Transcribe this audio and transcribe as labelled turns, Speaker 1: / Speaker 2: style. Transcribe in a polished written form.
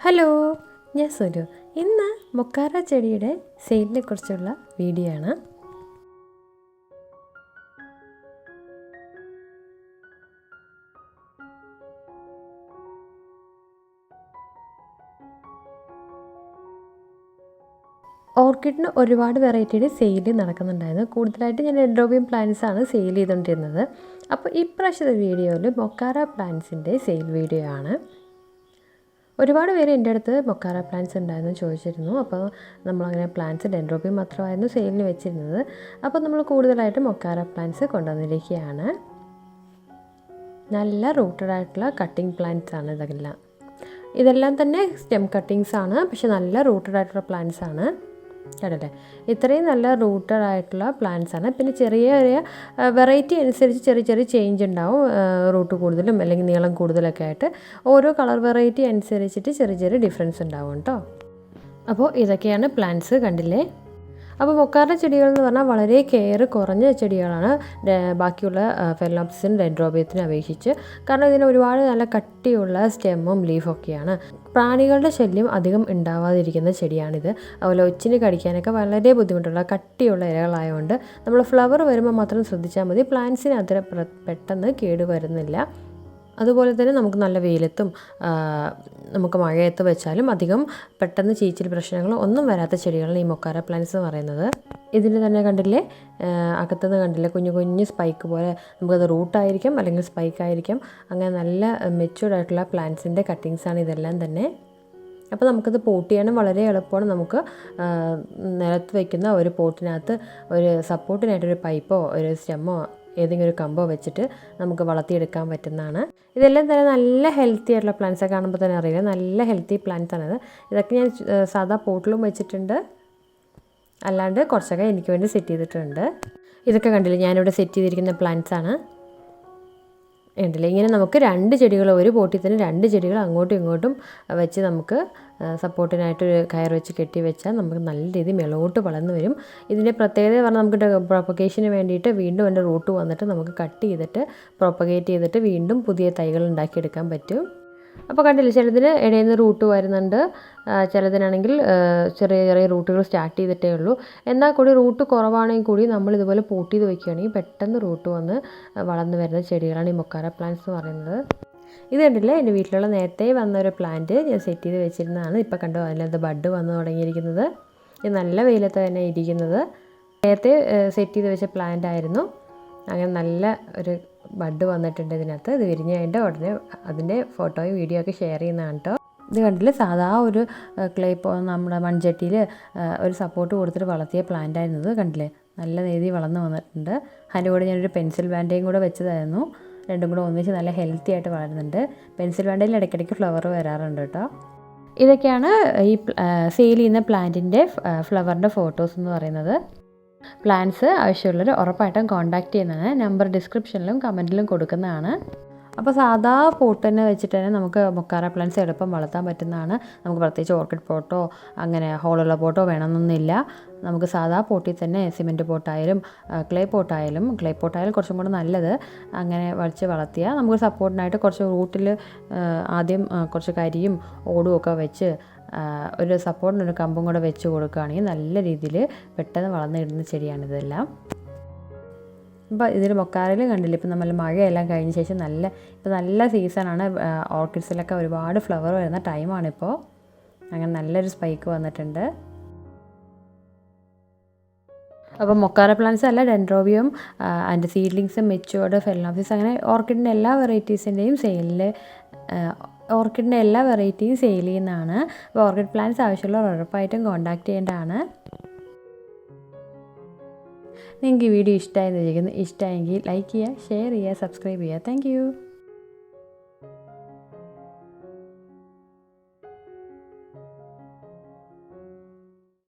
Speaker 1: Hello, ഞാൻ സുരു. ഇന്ന് Mokara ചെടിയുടെ സെയിലിനെ കുറിച്ചുള്ള വീഡിയോ ആണ്. ഓർക്കിഡിന് ഒരുപാട് വെറൈറ്റിയുടെ സെയിൽ നടക്കുന്നുണ്ടായിരുന്നു. കൂടുതലായിട്ട് ഞാൻ ഡെൻഡ്രോബിയം പ്ലാന്റ്സ് ആണ് സെയിൽ ചെയ്തുകൊണ്ടിരുന്നത്. അപ്പോൾ ഇപ്രാവശ്യത്തെ വീഡിയോയിൽ മൊക്കാറ പ്ലാന്റ്സിൻ്റെ സെയിൽ വീഡിയോ ആണ്. ഒരുപാട് പേര് എൻ്റെ അടുത്ത് മൊക്കാറ പ്ലാന്റ്സ് ഉണ്ടായിരുന്നു ചോദിച്ചിരുന്നു. അപ്പോൾ നമ്മളങ്ങനെ പ്ലാന്റ്സ് ഡെൻഡ്രോബിയം മാത്രമായിരുന്നു സെയിലിന് വെച്ചിരുന്നത്. അപ്പോൾ നമ്മൾ കൂടുതലായിട്ട് മൊക്കാറ പ്ലാന്റ്സ് കൊണ്ടുവന്നിരിക്കുകയാണ്. നല്ല റൂട്ടഡ് ആയിട്ടുള്ള കട്ടിങ് പ്ലാന്റ്സ് ആണ് ഇതെല്ലാം തന്നെ സ്റ്റെം കട്ടിങ്സ് ആണ്, പക്ഷെ നല്ല റൂട്ടഡ് ആയിട്ടുള്ള പ്ലാന്റ്സ് ആണ്. കേട്ടല്ലേ, ഇത്രയും നല്ല റൂട്ടഡ് ആയിട്ടുള്ള പ്ലാന്റ്സ് ആണ്. പിന്നെ ചെറിയ ചെറിയ വെറൈറ്റി അനുസരിച്ച് ചെറിയ ചെറിയ ചേഞ്ച് ഉണ്ടാവും. റൂട്ട് കൂടുതലും അല്ലെങ്കിൽ നീളം കൂടുതലൊക്കെ ആയിട്ട് ഓരോ കളർ വെറൈറ്റി അനുസരിച്ചിട്ട് ചെറിയ ചെറിയ ഡിഫറൻസ് ഉണ്ടാവും കേട്ടോ. അപ്പോൾ ഇതൊക്കെയാണ് പ്ലാന്റ്സ്, കണ്ടില്ലേ. അപ്പോൾ മൊക്കാറ ചെടികൾ എന്ന് പറഞ്ഞാൽ വളരെ കെയർ കുറഞ്ഞ ചെടികളാണ് ബാക്കിയുള്ള ഫെലോപ്സിസിനും ഡെൻഡ്രോബിയത്തിനും അപേക്ഷിച്ച്. കാരണം ഇതിന് ഒരുപാട് നല്ല കട്ടിയുള്ള സ്റ്റെമ്മും ലീഫൊക്കെയാണ്. പ്രാണികളുടെ ശല്യം അധികം ഉണ്ടാവാതിരിക്കുന്ന ചെടിയാണിത്. അതുപോലെ ഒച്ചിന് കടിക്കാനൊക്കെ വളരെ ബുദ്ധിമുട്ടുള്ള കട്ടിയുള്ള ഇലകളായതുകൊണ്ട് നമ്മൾ ഫ്ലവർ വരുമ്പോൾ മാത്രം ശ്രദ്ധിച്ചാൽ മതി. പ്ലാന്റ്സിന് അത്ര പെട്ടെന്ന് കേട് വരുന്നില്ല. അതുപോലെ തന്നെ നമുക്ക് നല്ല വെയിലത്തും നമുക്ക് മഴയത്ത് വെച്ചാലും അധികം പെട്ടെന്ന് ചീച്ചിൽ പ്രശ്നങ്ങളോ ഒന്നും വരാത്ത ചെടികളാണ് ഈ മൊക്കാറ പ്ലാന്റ്സ് എന്ന് പറയുന്നത്. ഇതിന് തന്നെ കണ്ടില്ലേ, അകത്തുനിന്ന് കണ്ടില്ലേ കുഞ്ഞു കുഞ്ഞു സ്പൈക്ക് പോലെ. നമുക്കത് റൂട്ടായിരിക്കാം അല്ലെങ്കിൽ സ്പൈക്ക് ആയിരിക്കാം. അങ്ങനെ നല്ല മെച്യൂർഡ് ആയിട്ടുള്ള പ്ലാന്റ്സിൻ്റെ കട്ടിങ്സാണ് ഇതെല്ലാം തന്നെ. അപ്പോൾ നമുക്കത് പോട്ട് ചെയ്യാനും വളരെ എളുപ്പമാണ്. നമുക്ക് നിലത്ത് വയ്ക്കുന്ന ഒരു പോട്ടിനകത്ത് ഒരു സപ്പോർട്ടിനായിട്ടൊരു പൈപ്പോ ഒരു സ്റ്റെമ്മോ ഏതെങ്കിലും ഒരു കമ്പോ വെച്ചിട്ട് നമുക്ക് വളർത്തിയെടുക്കാൻ പറ്റുന്നതാണ്. ഇതെല്ലാം തന്നെ നല്ല ഹെൽത്തി ആയിട്ടുള്ള പ്ലാന്റ്സ്. കാണുമ്പോൾ തന്നെ അറിയില്ല, നല്ല ഹെൽത്തി പ്ലാന്റ്സ് ആണിത്. ഇതൊക്കെ ഞാൻ സാധാ പോട്ടിലും വെച്ചിട്ടുണ്ട്, അല്ലാണ്ട് കുറച്ചൊക്കെ എനിക്ക് വേണ്ടി സെറ്റ് ചെയ്തിട്ടുണ്ട്. ഇതൊക്കെ കണ്ടില്ലേ, ഞാനിവിടെ സെറ്റ് ചെയ്തിരിക്കുന്ന പ്ലാന്റ്സ് ആണ്. ഉണ്ടല്ലേ, ഇങ്ങനെ നമുക്ക് രണ്ട് ചെടികൾ, ഒരു പോട്ടിൽ തന്നെ രണ്ട് ചെടികൾ അങ്ങോട്ടും ഇങ്ങോട്ടും വെച്ച് നമുക്ക് സപ്പോർട്ടിനായിട്ടൊരു കയർ വെച്ച് കെട്ടി വെച്ചാൽ നമുക്ക് നല്ല രീതിയിൽ മേലോട്ട് വളർന്നു വരും. ഇതിൻ്റെ പ്രത്യേകത പറഞ്ഞാൽ നമുക്ക് പ്രൊപ്പഗേഷന് വേണ്ടിയിട്ട് വീണ്ടും അതിൻ്റെ റൂട്ട് വന്നിട്ട് നമുക്ക് കട്ട് ചെയ്തിട്ട് പ്രൊപ്പഗേറ്റ് ചെയ്തിട്ട് വീണ്ടും പുതിയ തൈകൾ ഉണ്ടാക്കിയെടുക്കാൻ പറ്റും. അപ്പോൾ കണ്ടില്ലേ, ചിലതിന് ഇടയിൽ നിന്ന് റൂട്ട് വരുന്നുണ്ട്, ചിലതിനാണെങ്കിൽ ചെറിയ ചെറിയ റൂട്ടുകൾ സ്റ്റാർട്ട് ചെയ്തിട്ടേ ഉള്ളൂ. എന്നാൽ കൂടി റൂട്ട് കുറവാണെങ്കിൽ കൂടി നമ്മൾ ഇതുപോലെ പോട്ട് ചെയ്ത് വയ്ക്കുകയാണെങ്കിൽ പെട്ടെന്ന് റൂട്ട് വന്ന് വളർന്നു വരുന്ന ചെടികളാണ് ഈ മൊക്കാറ പ്ലാന്റ്സ് എന്ന് പറയുന്നത്. ഇത് കണ്ടില്ലേ, എൻ്റെ വീട്ടിലുള്ള നേരത്തെ വന്നൊരു പ്ലാന്റ് ഞാൻ സെറ്റ് ചെയ്ത് വെച്ചിരുന്നതാണ്. ഇപ്പോൾ കണ്ടോ, അതിനകത്ത് ബഡ് വന്ന് തുടങ്ങിയിരിക്കുന്നത്. ഇത് നല്ല വെയിലത്ത് തന്നെ ഇരിക്കുന്നത്. നേരത്തെ സെറ്റ് ചെയ്ത് വെച്ച പ്ലാന്റ് ആയിരുന്നു. അങ്ങനെ നല്ല ഒരു ബഡ് വന്നിട്ടുണ്ട് ഇതിനകത്ത്. ഇത് വിരിഞ്ഞ് കഴിഞ്ഞിട്ട് ഉടനെ അതിൻ്റെ ഫോട്ടോയും വീഡിയോ ഒക്കെ ഷെയർ ചെയ്യുന്നതാണ് കേട്ടോ. ഇത് കണ്ടില്ലേ, സാധാ ഒരു ക്ലേ നമ്മുടെ മൺചട്ടിയിൽ ഒരു സപ്പോർട്ട് കൊടുത്തിട്ട് വളർത്തിയ പ്ലാന്റ് ആയിരുന്നത്. കണ്ടില്ലേ, നല്ല രീതിയിൽ വളർന്ന് വന്നിട്ടുണ്ട്. അതിൻ്റെ കൂടെ ഞാനൊരു പെൻസിൽ ബാൻഡേയും കൂടെ വെച്ചതായിരുന്നു. രണ്ടും കൂടെ ഒന്നിച്ച് നല്ല ഹെൽത്തി ആയിട്ട് വളരുന്നുണ്ട്. പെൻസിൽ ബാൻഡേയിൽ ഇടയ്ക്കിടയ്ക്ക് ഫ്ലവർ വരാറുണ്ട് കേട്ടോ. ഇതൊക്കെയാണ് ഈ സെയിൽ ചെയ്യുന്ന പ്ലാന്റിൻ്റെ ഫ്ലവറിൻ്റെ ഫോട്ടോസ് എന്ന് പറയുന്നത്. പ്ലാന്റ്സ് ആവശ്യമുള്ളവർ ഉറപ്പായിട്ടും കോൺടാക്റ്റ് ചെയ്യുന്നതാണ്. നമ്പർ ഡിസ്ക്രിപ്ഷനിലും കമൻറ്റിലും കൊടുക്കുന്നതാണ്. അപ്പോൾ സാധാ പോട്ട് തന്നെ വെച്ചിട്ട് തന്നെ നമുക്ക് മൊക്കാറ പ്ലാന്റ്സ് എളുപ്പം വളർത്താൻ പറ്റുന്നതാണ്. നമുക്ക് പ്രത്യേകിച്ച് ഓർക്കിഡ് പോട്ടോ അങ്ങനെ ഹോളുള്ള പോട്ടോ വേണമെന്നൊന്നുമില്ല. നമുക്ക് സാധാ പോട്ടിൽ തന്നെ സിമെൻറ്റ് പോട്ടായാലും ക്ലേ പോട്ടായാലും കുറച്ചും കൂടെ നല്ലത്. അങ്ങനെ വച്ച് വളർത്തിയാൽ നമുക്ക് സപ്പോർട്ടിനായിട്ട് കുറച്ച് റൂട്ടിൽ ആദ്യം കുറച്ച് കരിയും ഓടും ഒക്കെ വെച്ച് ഒരു സപ്പോർട്ടിനൊരു കമ്പും കൂടെ വെച്ച് കൊടുക്കുകയാണെങ്കിൽ നല്ല രീതിയിൽ പെട്ടെന്ന് വളർന്നിടുന്ന ചെടിയാണിതെല്ലാം. ഇപ്പോൾ ഇതിൽ മൊക്കാറയിൽ കണ്ടില്ല, ഇപ്പം നമ്മൾ മഴയെല്ലാം കഴിഞ്ഞ ശേഷം നല്ല സീസണാണ്. ഓർക്കിഡ്സിലൊക്കെ ഒരുപാട് ഫ്ലവർ വരുന്ന ടൈമാണിപ്പോൾ. അങ്ങനെ നല്ലൊരു സ്പൈക്ക് വന്നിട്ടുണ്ട്. അപ്പോൾ മൊക്കാറ പ്ലാന്റ്സ് അല്ല, ഡെൻഡ്രോബിയം അതിൻ്റെ സീഡ്ലിങ്സ്, മെച്യൂർഡ്, ഫെലോപ്സിസ്, അങ്ങനെ ഓർക്കിഡിൻ്റെ എല്ലാ വെറൈറ്റീസിൻ്റെയും എല്ലാ വെറൈറ്റിയും സെയിൽ ചെയ്യുന്നതാണ്. അപ്പോൾ ഓർക്കിഡ് പ്ലാന്റ്സ് ആവശ്യമുള്ളവർ ഉറപ്പായിട്ടും കോൺടാക്റ്റ് ചെയ്യേണ്ടതാണ്. നിങ്ങൾക്ക് ഈ വീഡിയോ ഇഷ്ടമായെന്ന് വിചാരിക്കുന്നു. ഇഷ്ടമായെങ്കിൽ ലൈക്ക് ചെയ്യുക, ഷെയർ ചെയ്യുക, സബ്സ്ക്രൈബ് ചെയ്യുക. താങ്ക്